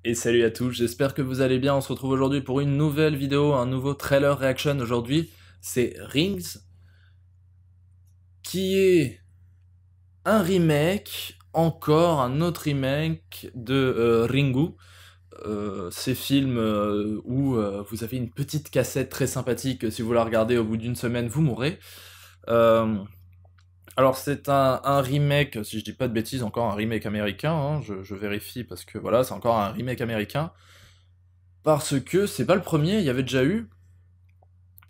Et salut à tous, j'espère que vous allez bien. On se retrouve aujourd'hui pour une nouvelle vidéo, un nouveau trailer reaction. Aujourd'hui, c'est Rings, qui est un remake, encore un autre remake de Ringu. Ces films où vous avez une petite cassette très sympathique, si vous la regardez au bout d'une semaine, vous mourrez. Euh, alors c'est un remake, si je dis pas de bêtises, encore un remake américain, hein, je vérifie parce que voilà, c'est encore un remake américain. Parce que c'est pas le premier, il y avait déjà eu.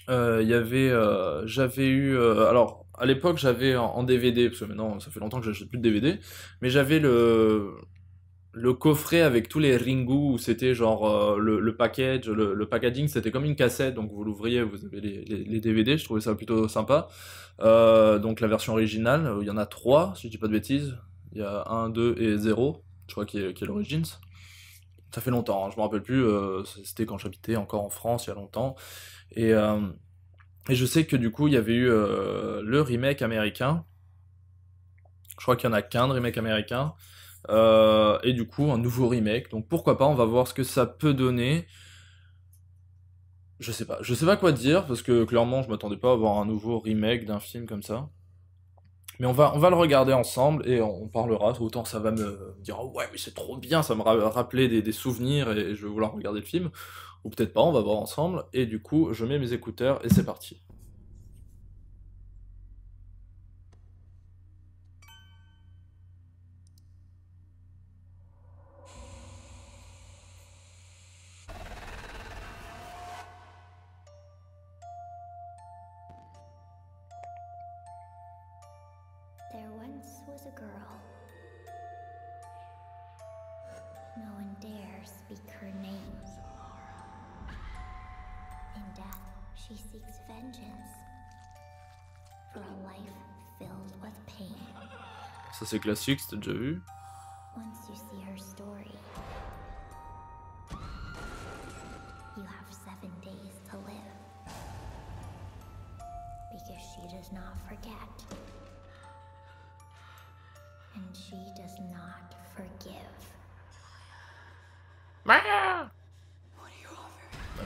J'avais eu, alors à l'époque j'avais en DVD, parce que maintenant ça fait longtemps que j'achète plus de DVD, mais j'avais le coffret avec tous les Ringu, où c'était genre le package, le packaging c'était comme une cassette, donc vous l'ouvriez, vous avez les DVD, je trouvais ça plutôt sympa. Donc la version originale, il y en a trois, si je dis pas de bêtises, il y a un 2 et zéro je crois qui est l'Origins. Ça fait longtemps, hein, je me rappelle plus, c'était quand j'habitais encore en France il y a longtemps. Et, euh, et je sais que du coup, il y avait eu le remake américain. Je crois qu'il y en a qu'un de remake américain. Et du coup, un nouveau remake. Donc pourquoi pas, on va voir ce que ça peut donner. Je sais pas quoi dire, parce que clairement, je m'attendais pas à avoir un nouveau remake d'un film comme ça. Mais on va le regarder ensemble et on parlera. Autant ça va me dire, oh ouais, mais c'est trop bien, ça me rappeler des souvenirs et je vais vouloir regarder le film. Ou peut-être pas, on va voir ensemble. Et du coup, je mets mes écouteurs et c'est parti. There once was a girl. No one dare speak her name. In death, she seeks vengeance for a life filled with pain. Ça c'est classique, c'était déjà vu. Once you see her story, you have 7 days to live. Because she does not forget. And she does not forgive.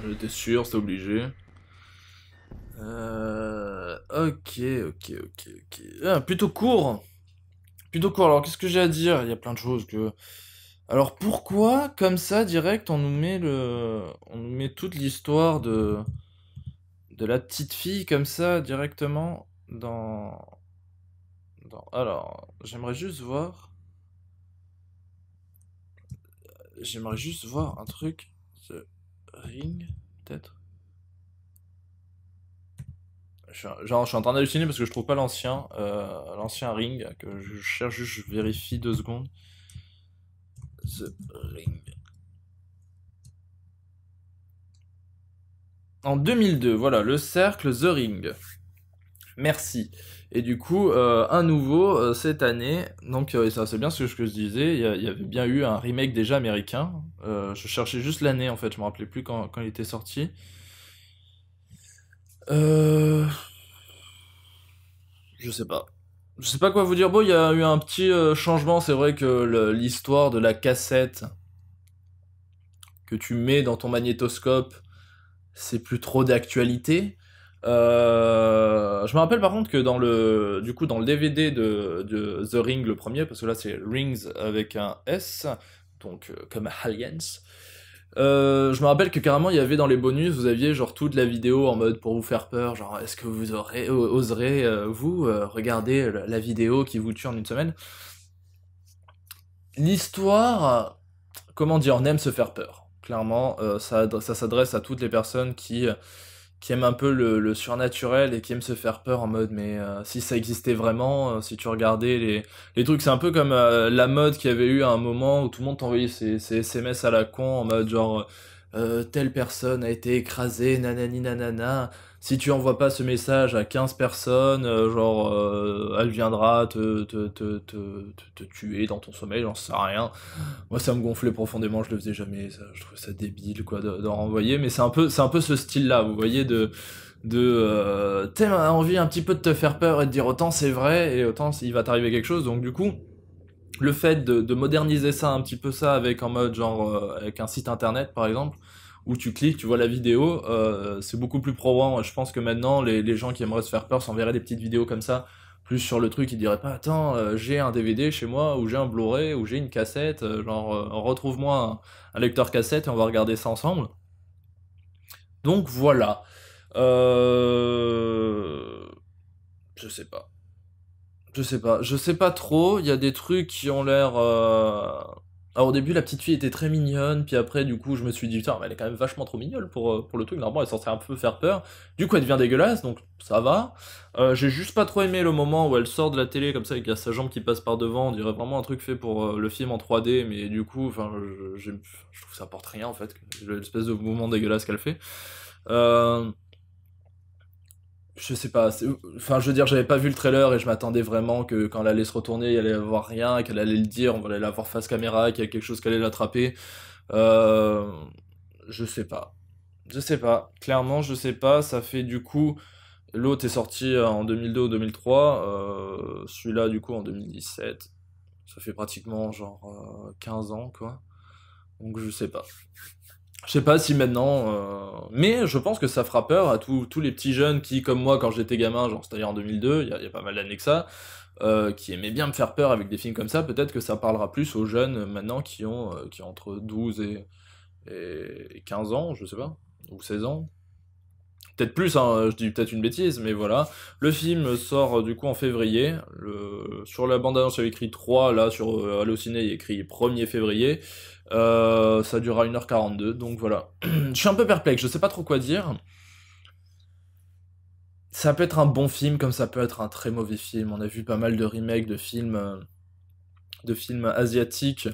J'étais sûr, c'était obligé. Ok, ok. Ah, plutôt court. Plutôt court, alors qu'est-ce que j'ai à dire? Il y a plein de choses que... Alors pourquoi, comme ça, direct, on nous met toute l'histoire de la petite fille, comme ça, directement, Alors, j'aimerais juste voir... J'aimerais juste voir un truc... The Ring, peut-être? Je suis en train d'halluciner parce que je trouve pas l'ancien Ring, que je cherche juste, je vérifie 2 secondes. The Ring. En 2002, voilà, le cercle The Ring. Merci. Et du coup, un nouveau cette année. Donc, ça c'est bien ce que je disais. Il y avait bien eu un remake déjà américain. Je cherchais juste l'année en fait, je me rappelais plus quand il était sorti. Euh... Je sais pas. Je sais pas quoi vous dire. Bon, il y a eu un petit changement. C'est vrai que l'histoire de la cassette que tu mets dans ton magnétoscope, c'est plus trop d'actualité. Je me rappelle par contre que dans le DVD de The Ring, le premier, parce que là c'est Rings avec un S, donc comme Aliens. Je me rappelle que carrément il y avait dans les bonus, vous aviez genre toute la vidéo en mode pour vous faire peur, genre est-ce que vous oserez vous regarder la vidéo qui vous tue en une semaine. L'histoire, comment dire, on aime se faire peur. Clairement, ça s'adresse à toutes les personnes qui aiment un peu le surnaturel et qui aiment se faire peur en mode mais si ça existait vraiment, si tu regardais les trucs, c'est un peu comme la mode qu'il y avait eu à un moment où tout le monde t'envoyait ses SMS à la con en mode genre telle personne a été écrasée, nanani nanana. Si tu envoies pas ce message à 15 personnes, elle viendra te tuer dans ton sommeil, j'en sais rien. Moi, ça me gonflait profondément, je le faisais jamais, je trouvais ça débile, quoi, d'en renvoyer, mais c'est un peu ce style-là, vous voyez, t'as envie un petit peu de te faire peur et de dire autant c'est vrai, et autant il va t'arriver quelque chose, donc du coup, Le fait de moderniser ça un petit peu ça avec en mode genre avec un site internet par exemple où tu cliques, tu vois la vidéo, c'est beaucoup plus probant. Je pense que maintenant les gens qui aimeraient se faire peur s'enverraient des petites vidéos comme ça, plus sur le truc, ils diraient pas attends j'ai un DVD chez moi ou j'ai un Blu-ray ou j'ai une cassette, genre retrouve-moi un lecteur cassette et on va regarder ça ensemble. Donc voilà. Euh... Je sais pas. Je sais pas trop, il y a des trucs qui ont l'air... Alors au début la petite fille était très mignonne, puis après du coup je me suis dit putain mais elle est quand même vachement trop mignonne pour le truc, normalement elle est censée un peu faire peur, du coup elle devient dégueulasse, donc ça va. J'ai juste pas trop aimé le moment où elle sort de la télé comme ça et qu'il y a sa jambe qui passe par devant, on dirait vraiment un truc fait pour le film en 3D, mais du coup enfin, je trouve que ça apporte rien en fait, l'espèce de mouvement dégueulasse qu'elle fait. Euh, je sais pas, enfin je veux dire, j'avais pas vu le trailer et je m'attendais vraiment que quand elle allait se retourner, il allait y avoir rien, qu'elle allait le dire, on allait la voir face caméra, qu'il y a quelque chose qui allait l'attraper. Euh, je sais pas. Je sais pas. Clairement, je sais pas. Ça fait du coup. L'autre est sorti en 2002 ou 2003. Celui-là, du coup, en 2017. Ça fait pratiquement genre 15 ans, quoi. Donc je sais pas. Je sais pas si maintenant, mais je pense que ça fera peur à tous les petits jeunes qui, comme moi, quand j'étais gamin, genre c'est-à-dire en 2002, il y a pas mal d'années que ça, qui aimaient bien me faire peur avec des films comme ça. Peut-être que ça parlera plus aux jeunes maintenant qui ont entre 12 et 15 ans, je sais pas, ou 16 ans. Peut-être plus, hein, je dis peut-être une bêtise, mais voilà. Le film sort du coup en février. Sur la bande-annonce, il y avait écrit 3, là sur Allociné, il y a écrit 1er février. Ça durera 1h42, donc voilà. Je suis un peu perplexe, je sais pas trop quoi dire. Ça peut être un bon film, comme ça peut être un très mauvais film. On a vu pas mal de remakes de films asiatiques,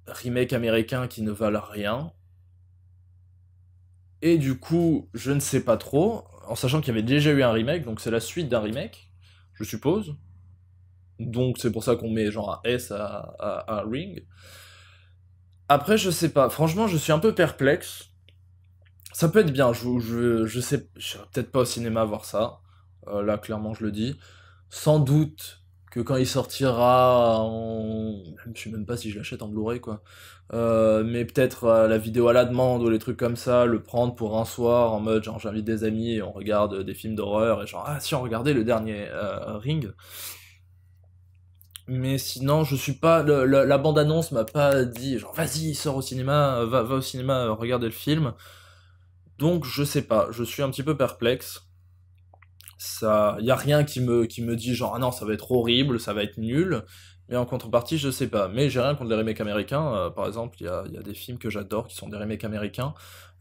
remakes américains qui ne valent rien. Et du coup, je ne sais pas trop, en sachant qu'il y avait déjà eu un remake, donc c'est la suite d'un remake, je suppose. Donc c'est pour ça qu'on met genre un S à Ring. Après, je sais pas, franchement, je suis un peu perplexe. Ça peut être bien, je sais, je serai peut-être pas au cinéma voir ça. Là, clairement, je le dis. Sans doute que quand il sortira en... Je sais même pas si je l'achète en Blu-ray, quoi. Mais peut-être la vidéo à la demande ou les trucs comme ça, le prendre pour un soir en mode genre j'invite des amis et on regarde des films d'horreur et genre ah si on regardait le dernier Ring. Mais sinon je suis pas la bande-annonce m'a pas dit genre vas-y sors au cinéma, va au cinéma regarder le film. Donc je sais pas, je suis un petit peu perplexe. Ça, y a rien qui me dit genre ah non ça va être horrible, ça va être nul. Mais en contrepartie, je sais pas. Mais j'ai rien contre les remakes américains. Par exemple, il y a des films que j'adore qui sont des remakes américains.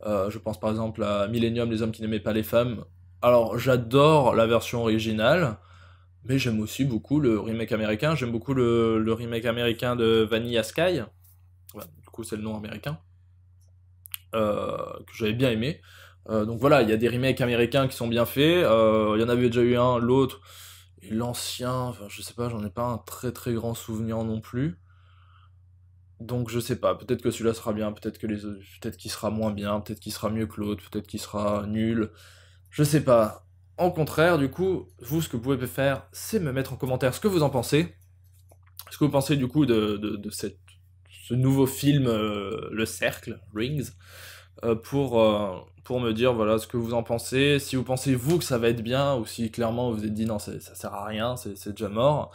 Je pense par exemple à Millennium, les hommes qui n'aimaient pas les femmes. Alors j'adore la version originale, mais j'aime aussi beaucoup le remake américain. J'aime beaucoup le remake américain de Vanilla Sky. Ouais, du coup, c'est le nom américain. Que j'avais bien aimé. Donc voilà, il y a des remakes américains qui sont bien faits. Il y en avait déjà eu un, l'autre, et l'ancien, enfin je sais pas, j'en ai pas un très très grand souvenir non plus. Donc je sais pas, peut-être que celui-là sera bien, peut-être que les autres, peut-être qu'il sera moins bien, peut-être qu'il sera mieux que l'autre, peut-être qu'il sera nul. Je sais pas. En contraire, du coup, vous, ce que vous pouvez faire, c'est me mettre en commentaire ce que vous en pensez. Ce que vous pensez du coup ce nouveau film, Le Cercle, Rings. Pour me dire voilà ce que vous en pensez, si vous pensez vous que ça va être bien, ou si clairement vous vous êtes dit non ça sert à rien, c'est déjà mort.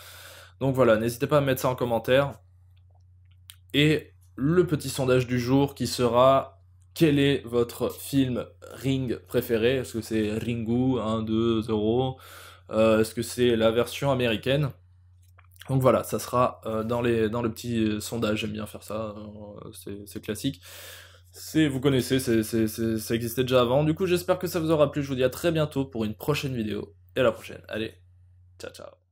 Donc voilà, n'hésitez pas à mettre ça en commentaire. Et le petit sondage du jour qui sera quel est votre film Ring préféré? Est-ce que c'est Ringu 1, 2, 0? Est-ce que c'est la version américaine? Donc voilà, ça sera dans le petit sondage, j'aime bien faire ça, c'est classique. Vous connaissez, ça existait déjà avant. Du coup, j'espère que ça vous aura plu. Je vous dis à très bientôt pour une prochaine vidéo. Et à la prochaine. Allez, ciao ciao.